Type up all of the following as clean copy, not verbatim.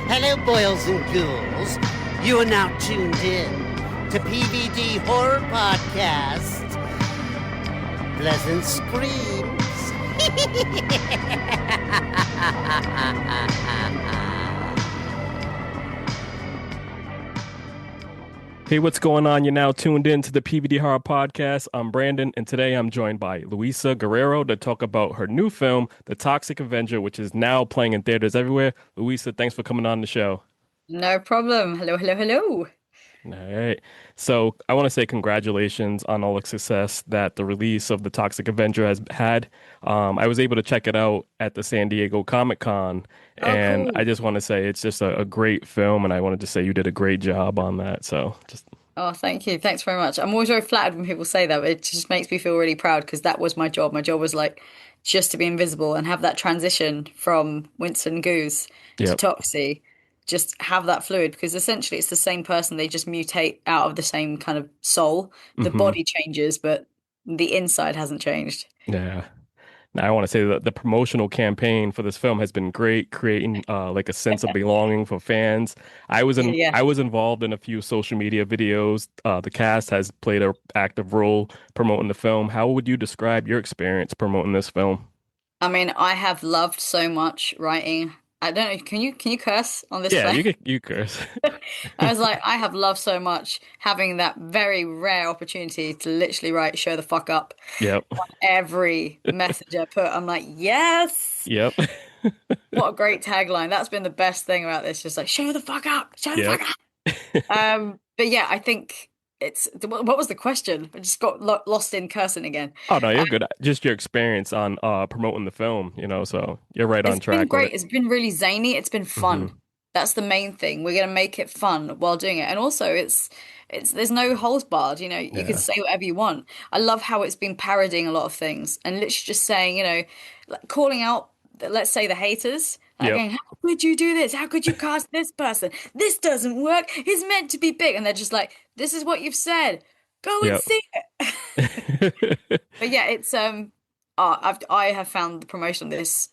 Hello, boils and ghouls. You are now tuned in to PVD Horror Podcast. Pleasant screams. Hey, what's going on? You're now tuned in to the PVD Horror Podcast. I'm Brandon, and today I'm joined by Luisa Guerreiro to talk about her new film, The Toxic Avenger, which is now playing in theaters everywhere. Luisa, thanks for coming on the show. No problem. Hello, hello, hello. All right. So I want to say congratulations on all the success that the release of The Toxic Avenger has had. I was able to check it out at the San Diego Comic-Con, and Cool. I just want to say it's just a great film, and I wanted to say you did a great job on that. So just Oh, thank you. Thanks very much. I'm always very flattered when people say that. It just makes me feel really proud because that was my job. My job was like just to be invisible and have that transition from Winston Goose to yep. Toxie. Just have that fluid because essentially it's the same person. They just mutate out of the same kind of soul. The Hmm. body changes, but the inside hasn't changed. Yeah. Now, I want to say that the promotional campaign for this film has been great, creating like a sense of belonging for fans. Yeah. I was involved in a few social media videos. The cast has played an active role promoting the film. How would you describe your experience promoting this film? I mean, I have loved so much writing. I don't know, can you curse on this Yeah, play? you curse. I was like, I have loved so much having that very rare opportunity to literally write "show the fuck up" Yep. on every message I put. I'm like, yes, Yep. what a great tagline. That's been the best thing about this. Just like, show the fuck up, show the Yep. fuck up. But yeah, I think it's what was the question? I just got lo lost in cursing again. Oh no, Uh, you're good. Just your experience on promoting the film, so you're right on it's been track with great. it. It's been really zany. It's been Hmm. fun. That's the main thing. We're gonna make it fun while doing it. And also it's there's no holds barred, you can Yeah. say whatever you want. I love how it's been parodying a lot of things and literally just saying, like calling out let's say the haters, like Yep. going, how could you do this? How could you cast this person? This doesn't work. He's meant to be big. And they're just like, this is what you've said. Go and Yep. see it. But yeah, it's I have found the promotion of this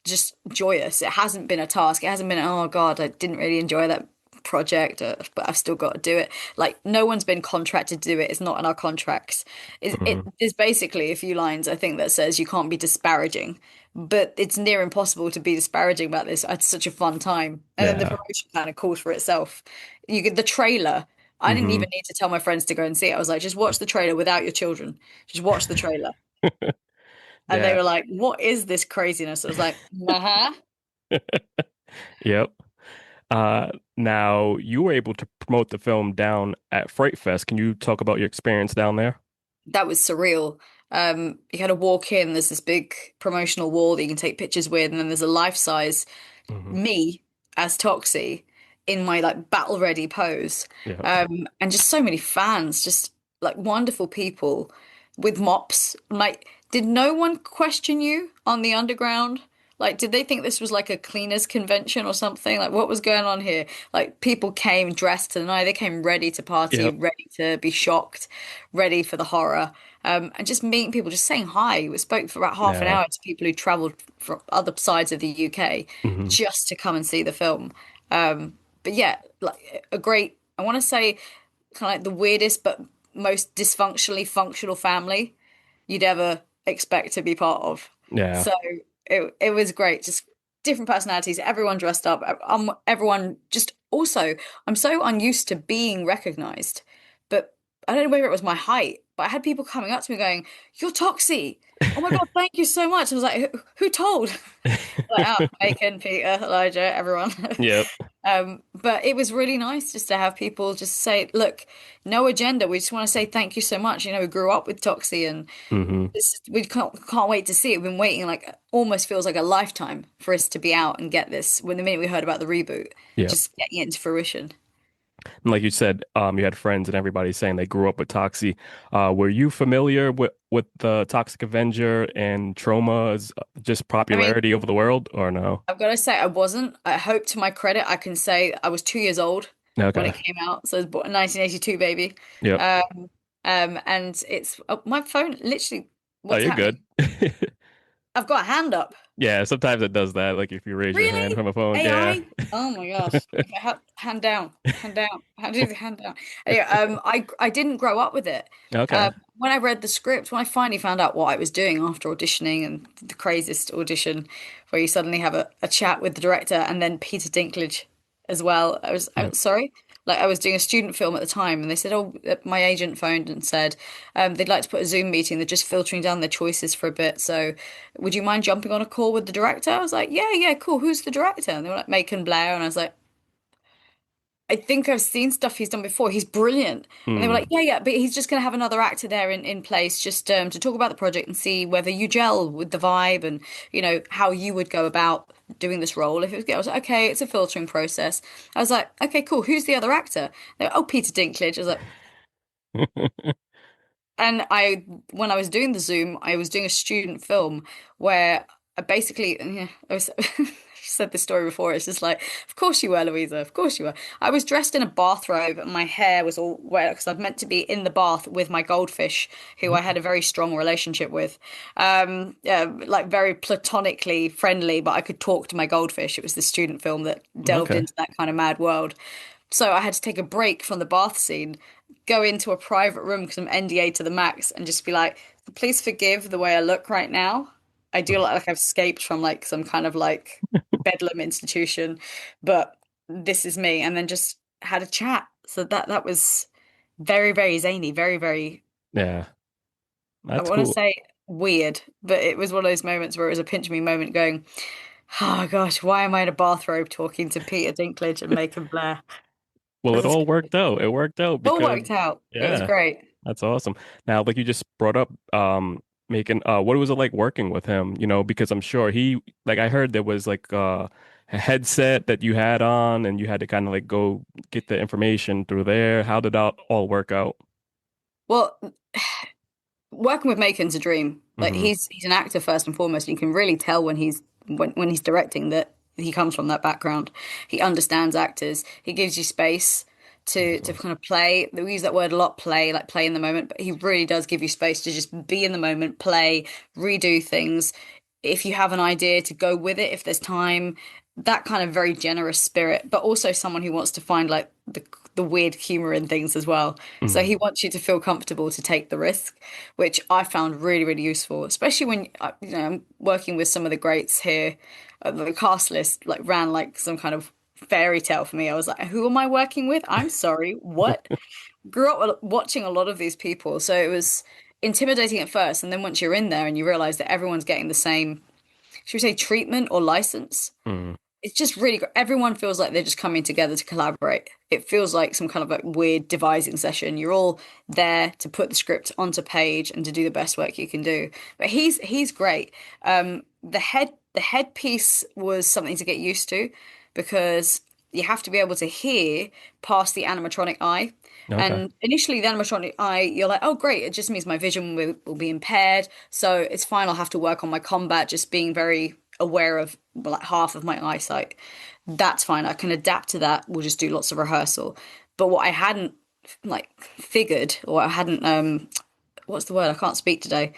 just joyous. It hasn't been a task. It hasn't been, oh God, I didn't really enjoy that project, but I've still got to do it. Like no one's been contracted to do it. It's not in our contracts. Hmm. There's basically a few lines I think that says you can't be disparaging, but it's near impossible to be disparaging about this. I had such a fun time, and then the Yeah. promotion kind of calls for itself. You get the trailer. I didn't Hmm. even need to tell my friends to go and see it. I was like, just watch the trailer without your children. Just watch the trailer. And they Yeah. were like, what is this craziness? I was like, uh-huh. Yep. Now you were able to promote the film down at Fright Fest. Can you talk about your experience down there? That was surreal. You kind of walk in, there's this big promotional wall that you can take pictures with, and then there's a life-size Hmm. me as Toxie in my like battle ready pose. Yep. And just so many fans, just like wonderful people with mops. Like, did no one question you on the underground? Like, did they think this was like a cleaners convention or something? Like, what was going on here? Like, people came dressed to the night. They came ready to party, Yep. ready to be shocked, ready for the horror. And just meeting people, just saying hi. We spoke for about half an Yeah. hour to people who traveled from other sides of the UK Hmm. just to come and see the film. But yeah, like a great, I want to say kind of like the weirdest but most dysfunctionally functional family you'd ever expect to be part of. Yeah. So it was great. Just different personalities, everyone dressed up. Everyone just also, I'm so unused to being recognized, but I don't know whether it was my height, but I had people coming up to me going, "You're Toxie. Oh my God, thank you so much." I was like, who told?" Like, oh, Macon, Peter, Elijah, everyone. Yep. But it was really nice just to have people just say, look, no agenda. We just want to say thank you so much. We grew up with Toxie and Hmm. we can't wait to see it. We've been waiting like almost feels like a lifetime for us to be out and get this. When the minute we heard about the reboot, Yep. just getting it into fruition. And like you said, you had friends and everybody saying they grew up with Toxie. Were you familiar with the Toxic Avenger and Troma's just I mean, popularity over the world, or no? I've got to say I wasn't. I hope to my credit I can say I was 2 years old when Okay. it came out. So I was born in 1982, baby. Yep. Um, And it's my phone literally. Oh, What's you're happening? good. I've got a hand up. Yeah, sometimes it does that. Like if you raise your hand Really? from a phone. Yeah. AI? Oh my gosh. Okay, hand down. Hand down. How do the hand down? Anyway, I didn't grow up with it. Okay. When I read the script, when I finally found out what I was doing after auditioning and the craziest audition where you suddenly have a chat with the director and then Peter Dinklage as well. Yeah. I'm sorry. Like I was doing a student film at the time, and they said, "Oh, my agent phoned and said they'd like to put a Zoom meeting. They're just filtering down their choices for a bit. So, would you mind jumping on a call with the director?" I was like, "Yeah, yeah, cool. Who's the director?" And they were like, "Macon Blair," and I was like, I think I've seen stuff he's done before. He's brilliant. And they were like, Hmm. yeah, yeah, but he's just going to have another actor there in place just to talk about the project and see whether you gel with the vibe and, how you would go about doing this role. If it was, I was like, okay, it's a filtering process. I was like, okay, cool. Who's the other actor? They were, oh, Peter Dinklage. I was like, and when I was doing the Zoom, I was doing a student film where I basically, yeah, I've said this story before. It's just like, of course you were, Louisa. Of course you were. I was dressed in a bathrobe and my hair was all wet because I've meant to be in the bath with my goldfish, who I had a very strong relationship with. Yeah, like very platonically friendly, but I could talk to my goldfish. It was the student film that delved Okay. into that kind of mad world. So I had to take a break from the bath scene, go into a private room because I'm NDA to the max, and just be like, please forgive the way I look right now. I do look like I've escaped from like some kind of like bedlam institution, but this is me. And then just had a chat. So that was very, very zany, very, very, Yeah. I That's want to cool. say weird, but it was one of those moments where it was a pinch me moment going, oh gosh, why am I in a bathrobe talking to Peter Dinklage and Macon Blair? Well, This it is all worked out. It worked out all because worked out. It was yeah, great. that's awesome. Now, like you just brought up, making what was it like working with him? Because I'm sure like I heard there was like a headset that you had on and you had to kind of like go get the information through there. How did that all work out? Well, working with Macon's a dream. Like Hmm. he's an actor first and foremost. And you can really tell when he's directing that he comes from that background. He understands actors. He gives you space to kind of play. We use that word a lot, play, like play in the moment, but he really does give you space to just be in the moment, play, redo things. If you have an idea to go with it, if there's time, that kind of very generous spirit, but also someone who wants to find like the weird humor in things as well. So Hmm. he wants you to feel comfortable to take the risk, which I found really, really useful, especially when I'm working with some of the greats here. The cast list like ran like some kind of fairy tale for me. I was like, who am I working with? I'm sorry, what? Grew up watching a lot of these people, so it was intimidating at first, and then once you're in there and you realize that everyone's getting the same, should we say, treatment or license, Hmm. it's just really great. Everyone feels like they're just coming together to collaborate. It feels like some kind of like weird devising session. You're all there to put the script onto page and to do the best work you can do. But he's great. The headpiece was something to get used to because you have to be able to hear past the animatronic eye. Okay. And initially, the animatronic eye, you're like, oh, great, it just means my vision will be impaired. So it's fine, I'll have to work on my combat, just being very aware of like half of my eyesight. That's fine. I can adapt to that. We'll just do lots of rehearsal. But what I hadn't like figured, or I hadn't what's the word? I can't speak today.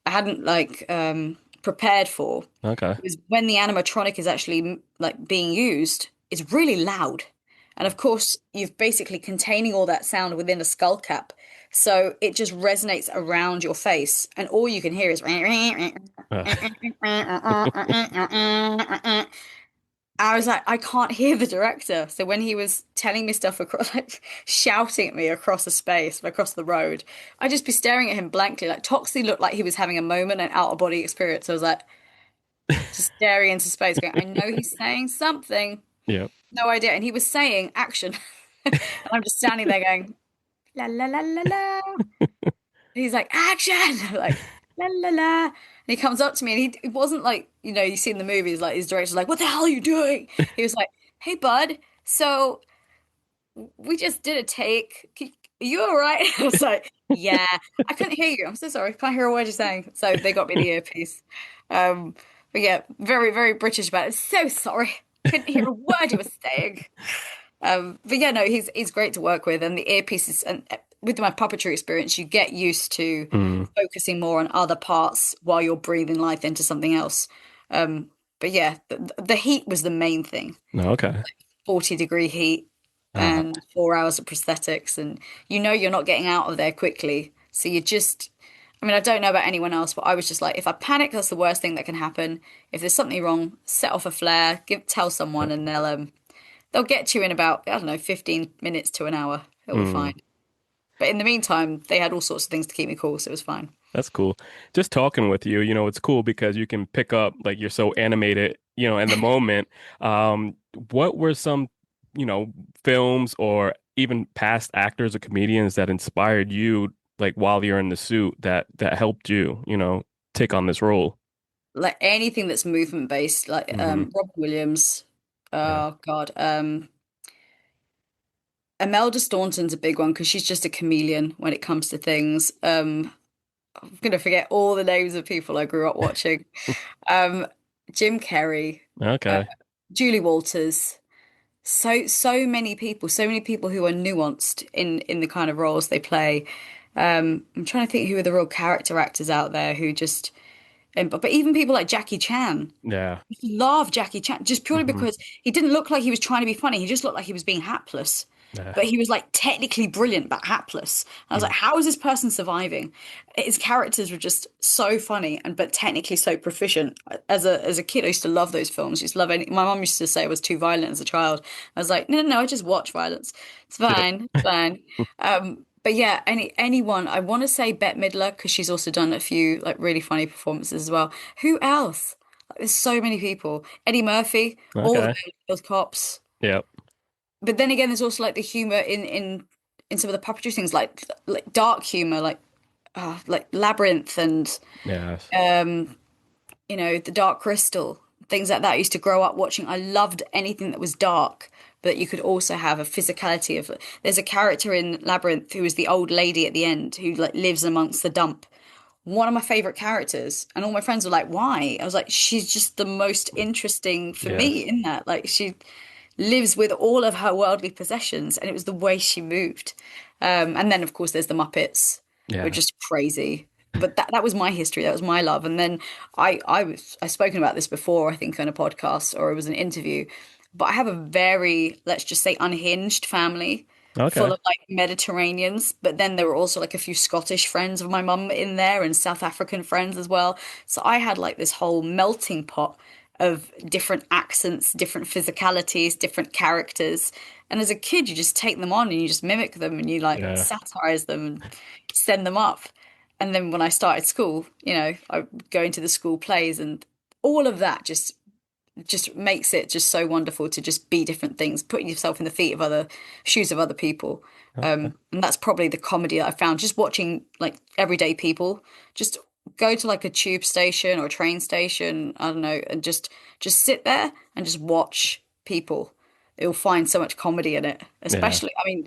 I hadn't like prepared for Okay. was when the animatronic is actually like being used, it's really loud. And of course, you've basically containing all that sound within a skull cap. So it just resonates around your face, and all you can hear is I was like, I can't hear the director. So when he was telling me stuff across, like shouting at me across a space, across the road, I'd just be staring at him blankly. Like Toxie looked like he was having a moment, an out of body experience. I was like, just staring into space, going, I know he's saying something. Yeah. No idea. And he was saying action. And I'm just standing there going, la la la la la. And he's like, action! Like, la la la. And he comes up to me and it wasn't like, you see in the movies, like his director's like, what the hell are you doing? He was like, hey, bud, so we just did a take. Are you all right? I was like, yeah, I couldn't hear you. I'm so sorry. Can't hear a word you're saying. So they got me the earpiece. Um, but yeah, very, very British about it. So sorry. Couldn't hear a word you were saying. But yeah, no, he's great to work with, and the earpieces and with my puppetry experience, you get used to Mm. focusing more on other parts while you're breathing life into something else. But yeah, the heat was the main thing. No, okay. 40-degree heat Uh, and 4 hours of prosthetics, and you're not getting out of there quickly. So you just, I mean, I don't know about anyone else, but I was just like, if I panic, that's the worst thing that can happen. If there's something wrong, set off a flare, tell someone, and they'll get you in about, I don't know, 15 minutes to an hour. It'll be mm. fine. But in the meantime, they had all sorts of things to keep me cool, so it was fine. That's cool. Just talking with you, it's cool because you can pick up like you're so animated, in the moment. Um, what were some, films or even past actors or comedians that inspired you like while you're in the suit that helped you, take on this role? Like anything that's movement based, like Hmm. Robin Williams. Yeah. Oh God. Imelda Staunton's a big one because she's just a chameleon when it comes to things. I'm gonna forget all the names of people I grew up watching. Um, Jim Carrey, uh, Okay. Julie Walters. So many people who are nuanced in the kind of roles they play. I'm trying to think who are the real character actors out there who just, but even people like Jackie Chan. Yeah. Love Jackie Chan just purely Hmm. because he didn't look like he was trying to be funny. He just looked like he was being hapless. Yeah. But he was like technically brilliant, but hapless. And I was like, Mm. how is this person surviving? His characters were just so funny and but technically so proficient. As a kid, I used to love those films. I used to love any my mom used to say I was too violent as a child. I was like, no, I just watch violence. It's Yeah. fine, it's fine. But yeah, anyone, I want to say Bette Midler because she's also done a few like really funny performances as well. Who else? Like, there's so many people. Eddie Murphy, all the Okay. Beverly Hills Cops. Yep. But then again, there's also like the humor in some of the puppetry things, like dark humor, like Labyrinth and Yes. um, the Dark Crystal, things like that. I used to grow up watching. I loved anything that was dark, but you could also have a physicality of. There's a character in Labyrinth who is the old lady at the end who like lives amongst the dump. One of my favorite characters, and all my friends were like, "Why?" I was like, "She's just the most interesting for me Yes. in that. Like she lives with all of her worldly possessions, and it was the way she moved. And then, of course, there's the Muppets, which Yeah. is crazy. But that was my history. That was my love. And then I've spoken about this before, I think, on a podcast or it was an interview. But I have a very, let's just say, unhinged family full Okay. of like Mediterraneans. But then there were also like a few Scottish friends of my mum in there and South African friends as well. So I had like this whole melting pot of different accents, different physicalities, different characters. And as a kid, you just take them on and you just mimic them and you like Yeah. satirize them and send them up. And then when I started school, I would go into the school plays and all of that just makes it just so wonderful to just be different things, putting yourself in the feet of other shoes of other people. Okay. And that's probably the comedy that I found just watching like everyday people just go to like a tube station or a train station, I don't know, and just sit there and just watch people. You'll find so much comedy in it. Yeah. Especially, I mean,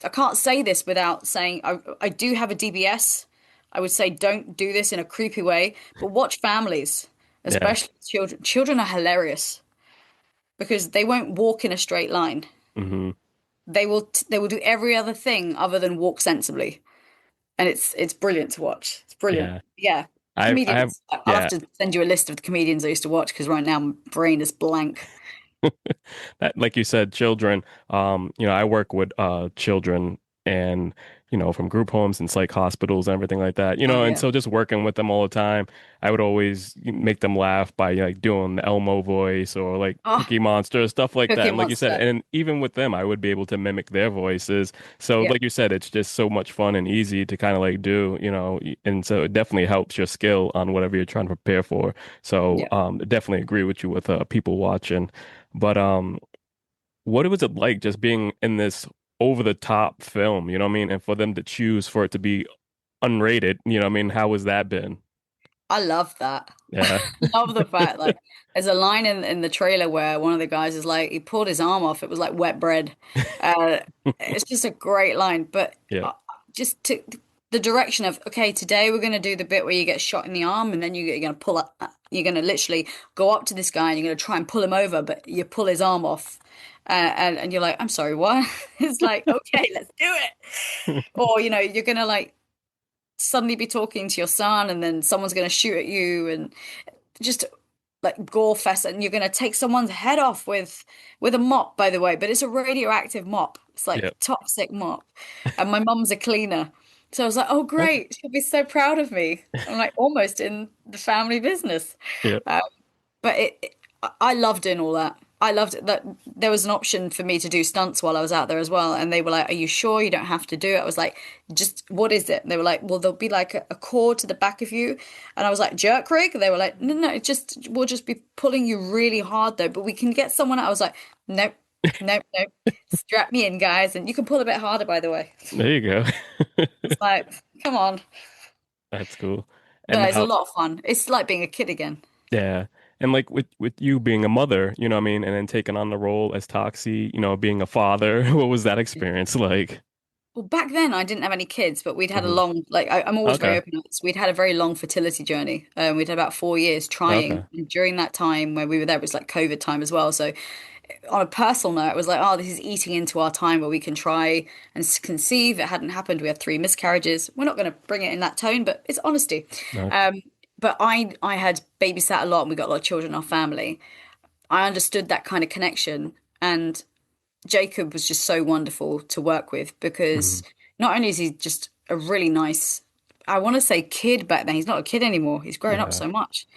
I can't say this without saying I do have a DBS. I would say don't do this in a creepy way, but watch families, Yeah. especially children. Children are hilarious because they won't walk in a straight line. Hmm. They will do every other thing other than walk sensibly, and it's brilliant to watch. It's brilliant. Yeah. Yeah, I have, comedians. I'll have yeah. to send you a list of the comedians I used to watch because right now my brain is blank. That, like you said, children, I work with children and from group homes and psych hospitals and everything like that. Oh And yeah. so just working with them all the time, I would always make them laugh by like doing the Elmo voice or like Oh, Cookie Monster, stuff like that. Cookie And like you said, Monster. and even with them, I would be able to mimic their voices. So Yeah, like you said, it's just so much fun and easy to kind of like do, and so it definitely helps your skill on whatever you're trying to prepare for. So yeah. definitely agree with you with people watching. But what was it like just being in this over the top film, you know what I mean? And for them to choose for it to be unrated, you know what I mean? How has that been? I love that. Yeah. Love the fact like there's a line in the trailer where one of the guys is like he pulled his arm off. It was like wet bread. Uh, it's just a great line, but Yeah. just to the direction of okay, today we're gonna do the bit where you get shot in the arm, and then you're gonna you're gonna literally go up to this guy and you're gonna try and pull him over, but you pull his arm off, and you're like, I'm sorry, what? It's like, okay, let's do it. Or, you're gonna like suddenly be talking to your son and then someone's gonna shoot at you and just like gore fest, and you're gonna take someone's head off with a mop, by the way, but it's a radioactive mop. It's like Yep. toxic mop. And my mum's a cleaner. So I was like, oh Okay. great, she'll be so proud of me. I'm like almost in the family business. Yep. Um, but I loved doing all that. I loved it that there was an option for me to do stunts while I was out there as well. And they were like, are you sure you don't have to do it? I was like, just what is it? And they were like, well, there'll be like a cord to the back of you. And I was like, jerk rig? They were like, no, no, we'll just be pulling you really hard though, but we can get someone out. I was like, nope, nope, nope. Strap me in, guys. And you can pull a bit harder, by the way. There you go. It's like, come on. That's cool. And But it's a now, lot of fun. It's like being a kid again. yeah. And like with you being a mother, you know what I mean, and then taking on the role as Toxie, being a father, what was that experience like? Well, back then I didn't have any kids, but we'd had a Hmm. long, I'm always very Okay. open with this. We'd had a very long fertility journey. We'd had about 4 years Okay. trying. And during that time where we were there, it was like COVID time as well. So on a personal note, it was like, oh, this is eating into our time where we can try and conceive. It hadn't happened. We had 3 miscarriages. We're not going to bring it in that tone, but it's honesty. Okay. But I had babysat a lot and we got a lot of children in our family. I understood that kind of connection. And Jacob was just so wonderful to work with because Hmm. not only is he just a really nice, I want to say kid back then, he's not a kid anymore. He's grown up Yeah. so much.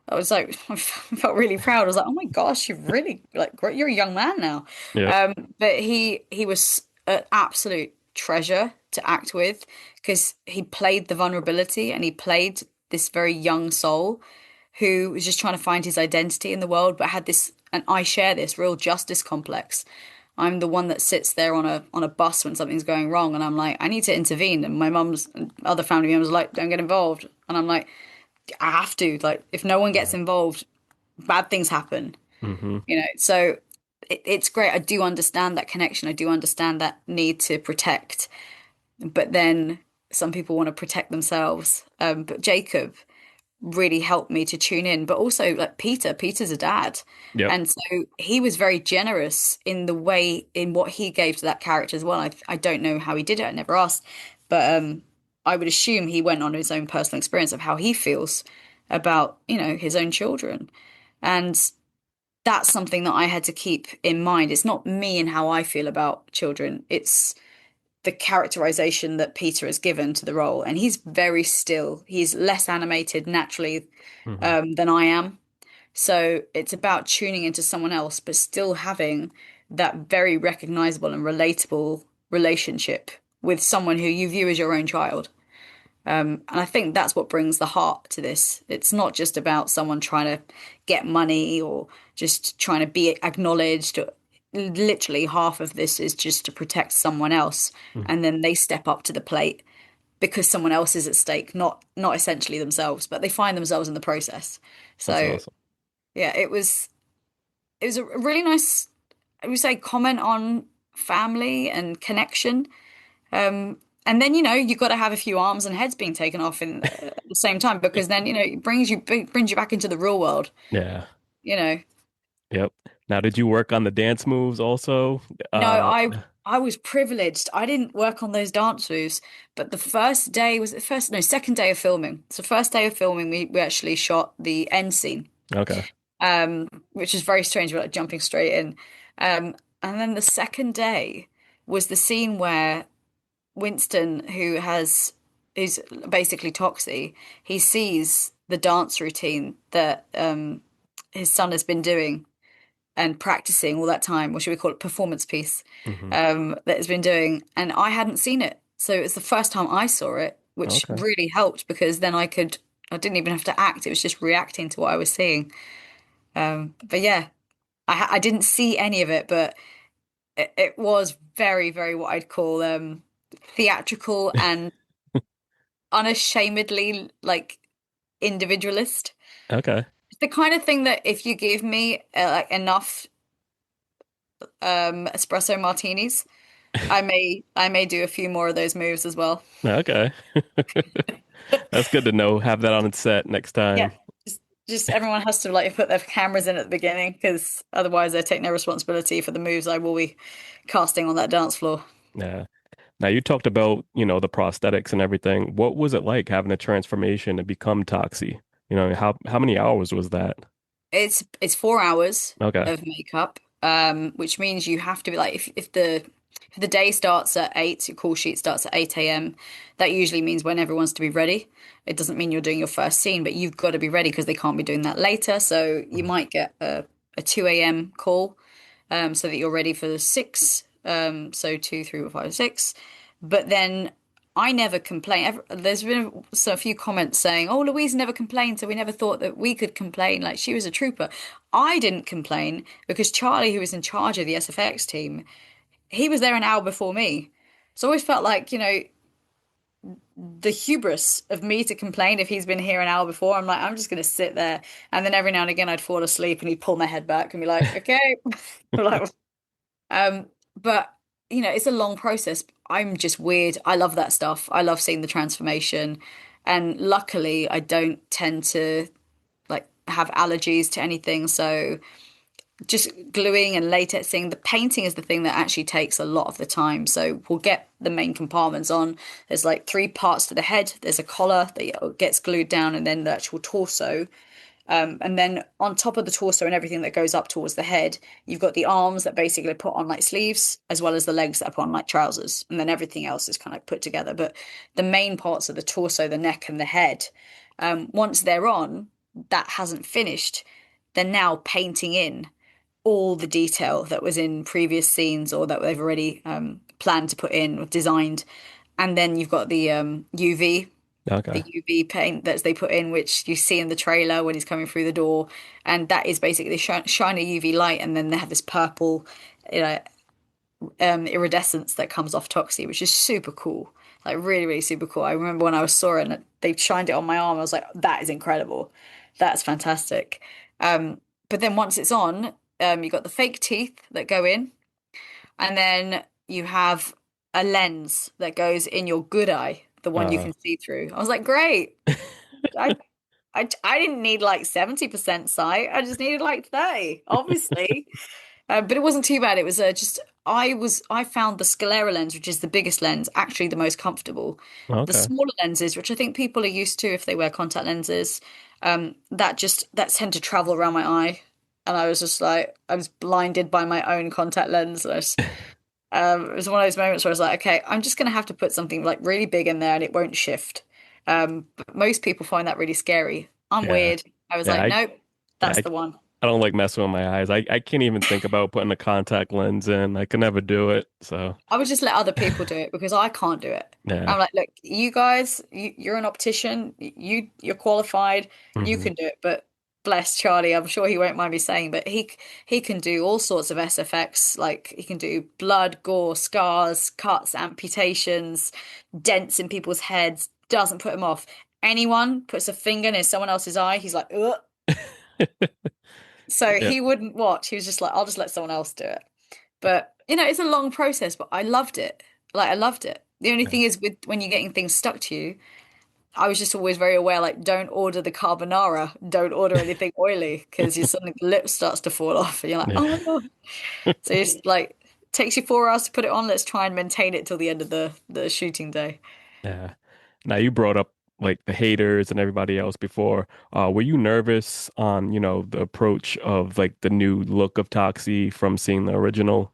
I was like, I felt really proud. I was like, oh my gosh, you've really like great. You're a young man now. Yep. But he was an absolute treasure to act with because he played the vulnerability and he played this very young soul who was just trying to find his identity in the world, but had this, and I share this real justice complex. I'm the one that sits there on a bus when something's going wrong, and I'm like, I need to intervene. And my mum's and other family members are like, don't get involved. And I'm like, I have to. Like, if no one gets Yeah. involved, bad things happen. Hmm. So it's great. I do understand that connection. I do understand that need to protect, but then some people want to protect themselves. But Jacob really helped me to tune in, but also like Peter's a dad. Yep. And so he was very generous in the way in what he gave to that character as well. I don't know how he did it. I never asked, but I would assume he went on his own personal experience of how he feels about, his own children. And that's something that I had to keep in mind. It's not me and how I feel about children. It's the characterization that Peter has given to the role. And he's very still. He's less animated naturally Hmm. than I am. So it's about tuning into someone else, but still having that very recognizable and relatable relationship with someone who you view as your own child. And I think that's what brings the heart to this. It's not just about someone trying to get money or just trying to be acknowledged. Literally, half of this is just to protect someone else, and then they step up to the plate because someone else is at stake, not essentially themselves, but they find themselves in the process. That's So awesome. yeah, it was a really nice, I would say, comment on family and connection. And then you got to have a few arms and heads being taken off in at the same time because then it brings you back into the real world. Yeah. You know, Yep. Now, did you work on the dance moves also? no, Uh, I was privileged. I didn't work on those dance moves, but the first day was the first no second day of filming. So first day of filming, we actually shot the end scene, okay. which is very strange. We're like jumping straight in, and then the second day was the scene where Winston, who's basically Toxie, he sees the dance routine that his son has been doing and practicing all that time, or should we call it performance piece, Hmm. that has been doing, and I hadn't seen it, so it was the first time I saw it, which Okay. really helped because then I didn't even have to act; it was just reacting to what I was seeing. But yeah, I didn't see any of it, but it was very, very what I'd call theatrical and unashamedly like individualist. Okay. It's the kind of thing that if you give me like enough espresso martinis, I may do a few more of those moves as well. Okay. That's good to know. Have that on its set next Yeah, time. just Just everyone has to like put their cameras in at the beginning because otherwise they take no responsibility for the moves I will be casting on that dance floor. Yeah. Now you talked about, the prosthetics and everything. What was it like having a transformation to become Toxie? How many hours was that? It's 4 hours Okay. of makeup, which means you have to be like if the day starts at 8, your call sheet starts at 8 a.m. That usually means when everyone's to be ready. It doesn't mean you're doing your first scene, but you've got to be ready because they can't be doing that later. So you Mhm. might get a 2 a.m. call, so that you're ready for the six. So 2, 3, 4, 5, 6. But then I never complain. There's been a few comments saying, "Oh, Louise never complained, so we never thought that we could complain." Like she was a trooper. I didn't complain because Charlie, who was in charge of the SFX team, he was there an hour before me. So I always felt like, the hubris of me to complain if he's been here an hour before. I'm like, I'm just gonna sit there, and then every now and again I'd fall asleep, and he'd pull my head back and be like, "Okay," like, um, but it's a long process. I'm just weird. I love that stuff. I love seeing the transformation. And luckily, I don't tend to like have allergies to anything. So just gluing and latexing, the painting is the thing that actually takes a lot of the time. So we'll get the main compartments on. There's like three parts to the head. There's a collar that gets glued down, and then the actual torso. And then on top of the torso and everything that goes up towards the head, you've got the arms that basically put on like sleeves, as well as the legs that are put on like trousers. And then everything else is kind of put together. But the main parts of the torso, the neck, and the head, once they're on, that hasn't finished. They're now painting in all the detail that was in previous scenes or that they've already planned to put in or designed. And then you've got the Okay. UV paint that they put in, which you see in the trailer when he's coming through the door, and that is basically shine a UV light, and then they have this purple, you know, iridescence that comes off Toxie, which is super cool, like really, really super cool. I remember when I saw it and they shined it on my arm, I was like, that is incredible, that's fantastic. Um, but then once it's on, you got the fake teeth that go in, and then you have a lens that goes in your good eye, the one you Uh, can see through. I was like, great. I I didn't need like 70% sight. I just needed like 30, obviously. But it wasn't too bad. It was just I found the sclera lens, which is the biggest lens, actually the most comfortable. The okay. smaller lenses, which I think people are used to if they wear contact lenses, that tend to travel around my eye. And I was just like, I was blinded by my own contact lens. It was one of those moments where I was like, okay, I'm just gonna have to put something like really big in there and it won't shift. But most people find that really scary. I'm Yeah. weird. I was Yeah. like, I, nope, yeah, that's the one. I don't like messing with my eyes. I can't even think about putting a contact lens in. I could never do it. So, I would just let other people do it because I can't do it. yeah. I'm like, look, you guys, you're an optician, you're qualified, you Hmm. can do it. But bless Charlie, I'm sure he won't mind me saying, but he can do all sorts of SFX. Like he can do blood, gore, scars, cuts, amputations, dents in people's heads. Doesn't put him off. Anyone puts a finger near someone else's eye, he's like, ugh. So Yeah. he wouldn't watch. He was just like, I'll just let someone else do it. But it's a long process, but I loved it. Like I loved it. The only thing is with when you're getting things stuck to you, I was just always very aware, like, don't order the carbonara, don't order anything oily, because you suddenly the lip starts to fall off and you're like, Yeah. oh my God. So it's like takes you 4 hours to put it on. Let's try and maintain it till the end of the shooting day. Yeah. Now you brought up like the haters and everybody else before. Were you nervous on, the approach of like the new look of Toxie from seeing the original?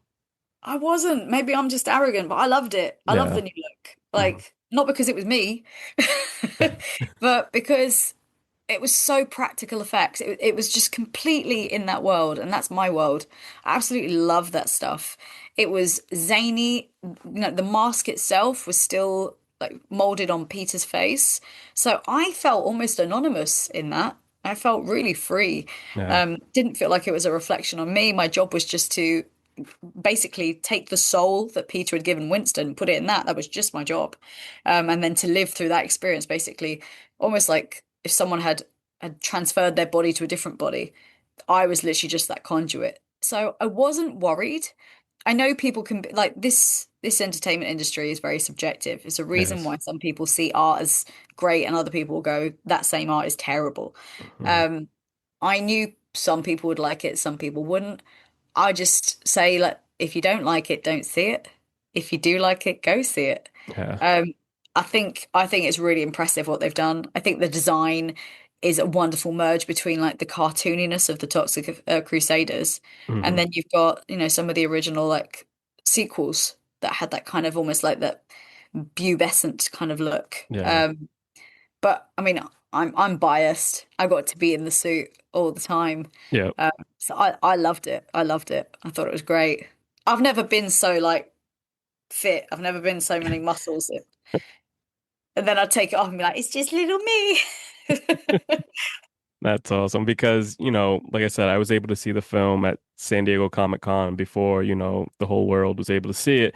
I wasn't. Maybe I'm just arrogant, but I loved it. I love Yeah. the new look. Mhm. Like, not because it was me, but because it was so practical effects. It was just completely in that world, and that's my world. I absolutely love that stuff. It was zany. The mask itself was still like molded on Peter's face. So I felt almost anonymous in that. I felt really free. Yeah. Didn't feel like it was a reflection on me. My job was just to basically take the soul that Peter had given Winston, put it in that. That was just my job. And then to live through that experience, basically, almost like if someone had transferred their body to a different body, I was literally just that conduit. So I wasn't worried. I know people can be like this entertainment industry is very subjective. It's a reason Yes. why some people see art as great and other people go, that same art is terrible. Mhm. Um, I knew some people would like it, some people wouldn't. I just say, like, if you don't like it, don't see it. If you do like it, go see it. Yeah. Um, I think it's really impressive what they've done. I think the design is a wonderful merge between like the cartooniness of the Toxic Crusaders, and Hmm. then you've got, some of the original like sequels that had that kind of almost like that pubescent kind of look. Yeah. But I mean, I'm biased. I got to be in the suit all the time. Yeah. Um, so I loved it. I loved it. I thought it was great. I've never been so like fit. I've never been so many muscles. And then I'd take it off and be like, it's just little me. That's awesome because, like I said, I was able to see the film at San Diego Comic-Con before, the whole world was able to see it.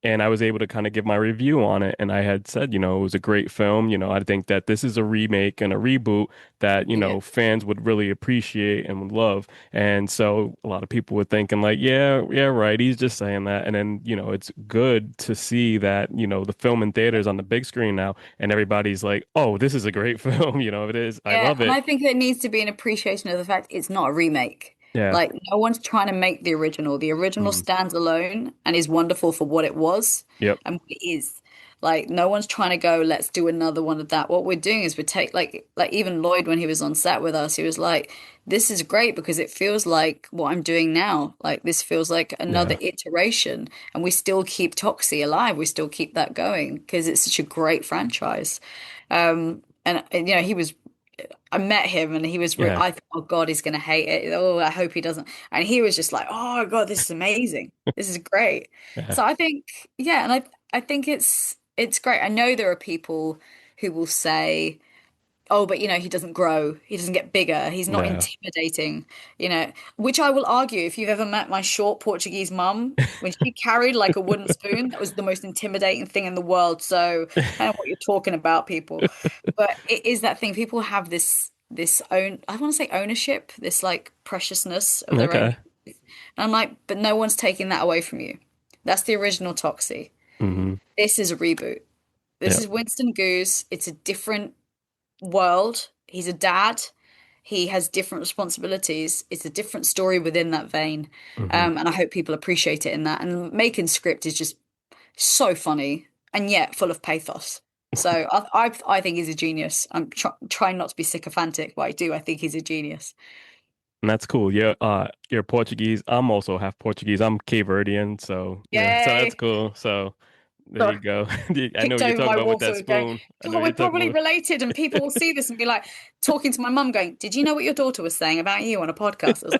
And I was able to kind of give my review on it. And I had said, it was a great film. I think that this is a remake and a reboot that, Yeah. fans would really appreciate and would love. And so a lot of people were thinking like, yeah, yeah, right. He's just saying that. And then, it's good to see that, the film in theaters on the big screen now and everybody's like, oh, this is a great film. It is. I Yeah, love and it. I think there needs to be an appreciation of the fact it's not a remake. Yeah. Like no one's trying to make the original. The original Mm. stands alone and is wonderful for what it was Yep. and what it is. Like no one's trying to go, let's do another one of that. What we're doing is we take like even Lloyd when he was on set with us, he was like, this is great because it feels like what I'm doing now. Like this feels like another Yeah. iteration and we still keep Toxie alive. We still keep that going because it's such a great franchise. And he was I met him and he was Yeah. I thought, oh God, he's gonna hate it. Oh, I hope he doesn't. And he was just like, oh God, this is amazing. This is great. Yeah. So I think, yeah, and I think it's great. I know there are people who will say, oh, but he doesn't grow, he doesn't get bigger, he's not Yeah. intimidating, which I will argue if you've ever met my short Portuguese mum, when she carried like a wooden spoon, that was the most intimidating thing in the world. So I know what you're talking about, people. But it is that thing. People have this own, I want to say ownership, this like preciousness of their own. Okay. And I'm like, but no one's taking that away from you. That's the original Toxie. Hmm. This is a reboot. This Yep. is Winston Goose. It's a different world. He's a dad. He has different responsibilities. It's a different story within that vein. Hmm. And I hope people appreciate it in that. And Macon's script is just so funny and yet full of pathos. So I think he's a genius. I'm trying not to be sycophantic, but I do. I think he's a genius. And that's cool. You're Portuguese. I'm also half Portuguese. I'm Cape Verdean, so yeah, so that's Yay! cool. So there So you go. I know kicked what you're over talking my about with that water going, spoon. I know God, what we're you're talking probably about. related. And people will see this and be like, talking to my mum, going, did you know what your daughter was saying about you on a podcast? I was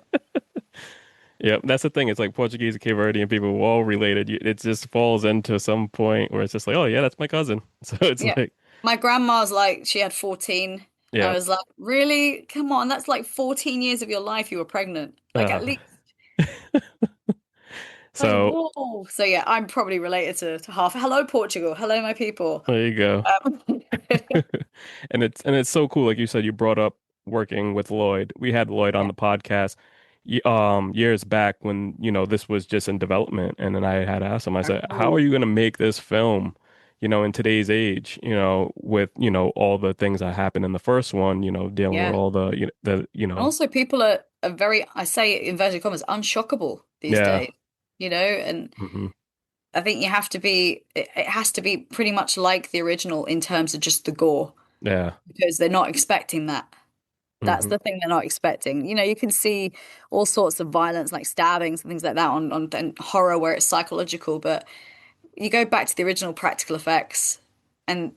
Yeah, that's the thing. It's like Portuguese and Cape Verdean people are all related. It just falls into some point where it's just like, oh yeah, that's my cousin. So it's Yeah. like, My grandma's like, she had 14. I yeah, was like, really? Come on, that's like 14 years of your life you were pregnant. Like at uh, least like, so whoa. So yeah, I'm probably related to half. Hello, Portugal. Hello, my people. there you go. Um, And it's so cool. Like you said, you brought up working with Lloyd. We had Lloyd on yeah. the podcast years back when, this was just in development. And then I had asked him, I said, how are Oh, you going to make this film, in today's age, with, all the things that happened in the first one, dealing with yeah. all And also people are very, I say it in inverted commas, unshockable these yeah. days, and Hmm. I think you have to be, it has to be pretty much like the original in terms of just the gore Yeah. because they're not expecting that. That's Hmm. the thing they're not expecting. You can see all sorts of violence, like stabbings and things like that on and horror where it's psychological, but you go back to the original practical effects, and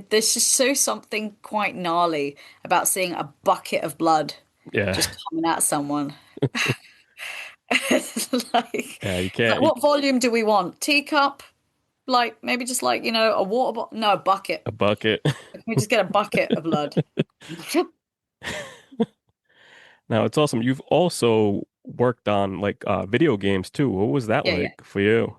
there's just so something quite gnarly about seeing a bucket of blood Yeah. just coming at someone. Like, Yeah. You like, can't, what volume do we want? Teacup? Like maybe just like, a water bottle? No, a bucket. a bucket. Can we just get a bucket of blood? Now it's awesome. You've also worked on like video games too. What was that Yeah, yeah. like for you?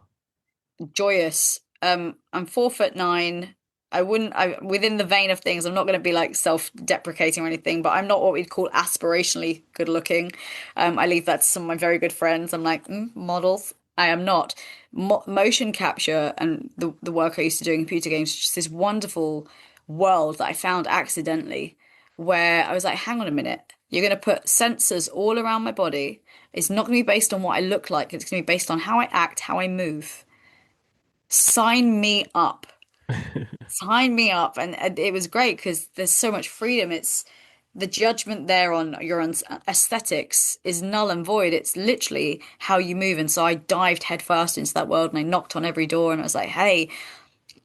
Joyous. I'm 4'9". I within the vein of things, I'm not going to be like self-deprecating or anything, but I'm not what we'd call aspirationally good looking. I leave that to some of my very good friends. I'm like, models. I am not. Motion capture and the work I used to do in computer games is just this wonderful world that I found accidentally, where I was like, hang on a minute. You're going to put sensors all around my body. It's not going to be based on what I look like. It's going to be based on how I act, how I move. Sign me up. Sign me up. And it was great because there's so much freedom. It's the judgment there on your aesthetics is null and void. It's literally how you move. And so I dived headfirst into that world and I knocked on every door and I was like, hey,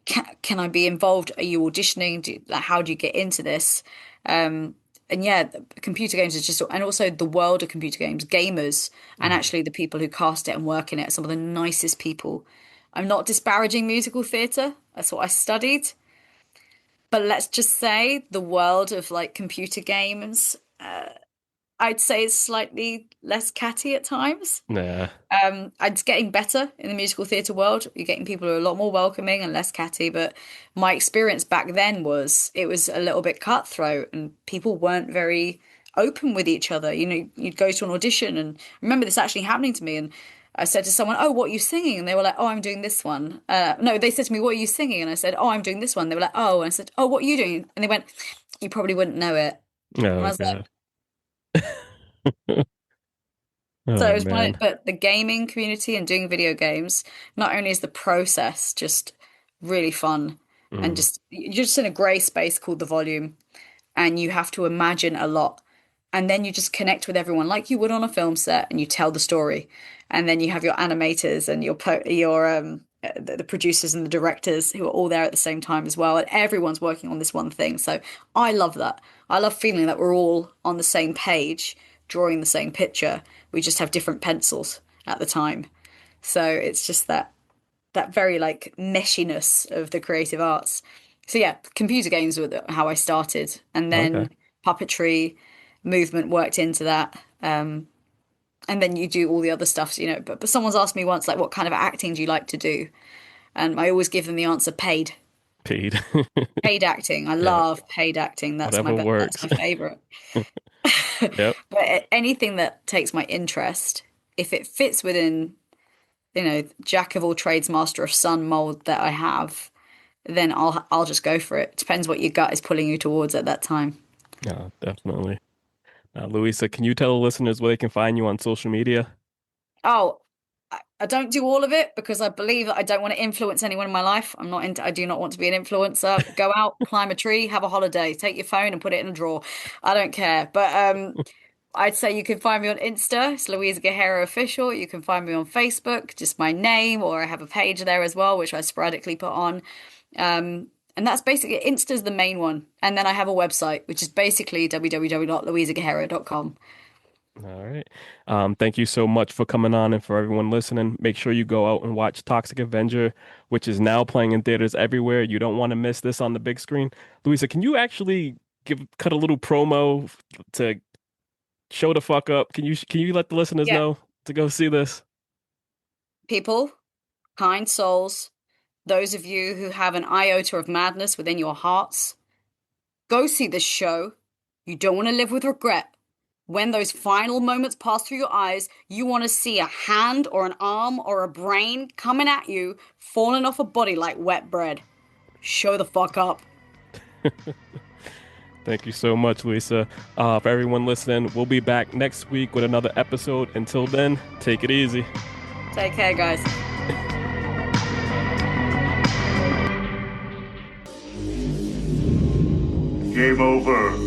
can I be involved? Are you auditioning? How do you get into this? And yeah, computer games is just, and also the world of computer games, gamers, and actually the people who cast it and work in it are some of the nicest people. I'm not disparaging musical theatre. That's what I studied. But let's just say the world of like computer games, I'd say it's slightly less catty at times. Nah. It's getting better in the musical theatre world. You're getting people who are a lot more welcoming and less catty. But my experience back then was it was a little bit cutthroat and people weren't very open with each other. You know, you'd go to an audition and I remember this actually happening to me. And I said to someone, "Oh, what are you singing?" And they were like, "Oh, I'm doing this one." No, they said to me, "What are you singing?" And I said, "Oh, I'm doing this one." They were like, "Oh," and I said, "Oh, what are you doing?" And they went, "You probably wouldn't know it." And I Oh, was like, God. so Oh, it was man. but the gaming community and doing video games, not only is the process just really fun and Mm. just you're just in a grey space called the volume and you have to imagine a lot. And then you just connect with everyone like you would on a film set and you tell the story. And then you have your animators and the producers and the directors who are all there at the same time as well. And everyone's working on this one thing. So I love that. I love feeling that we're all on the same page, drawing the same picture. We just have different pencils at the time. So it's just that very like meshiness of the creative arts. So yeah, computer games were how I started, and Okay. then puppetry, movement worked into that. And then you do all the other stuff, you know. But someone's asked me once, like, what kind of acting do you like to do? And I always give them the answer, paid. Paid. Paid acting. I Yeah. love paid acting. Whatever That's works. my favorite. Yep. But anything that takes my interest, if it fits within, you know, jack of all trades, master of none mold that I have, then I'll just go for it. Depends what your gut is pulling you towards at that time. Yeah, definitely. Now, Louisa, can you tell the listeners where they can find you on social media? Oh, I don't do all of it because I believe that I don't want to influence anyone in my life. I do not want to be an influencer. Go out, climb a tree, have a holiday, take your phone and put it in a drawer. I don't care. But I'd say you can find me on Insta. It's Luisa Guerreiro Official. You can find me on Facebook, just my name, or I have a page there as well, which I sporadically put on. And that's basically Insta's the main one. And then I have a website, which is basically www.luisaguerreiro.com. All right. Thank you so much for coming on and for everyone listening. Make sure you go out and watch Toxic Avenger, which is now playing in theaters everywhere. You don't want to miss this on the big screen. Louisa, can you actually cut a little promo to show the fuck up? Can you let the listeners Yeah, know to go see this? people, kind souls, those of you who have an iota of madness within your hearts, go see this show. You don't want to live with regret. When those final moments pass through your eyes, you want to see a hand or an arm or a brain coming at you, falling off a body like wet bread. Show the fuck up. Thank you so much, Lisa. For everyone listening, we'll be back next week with another episode. Until then, take it easy. Take care, guys. Game over.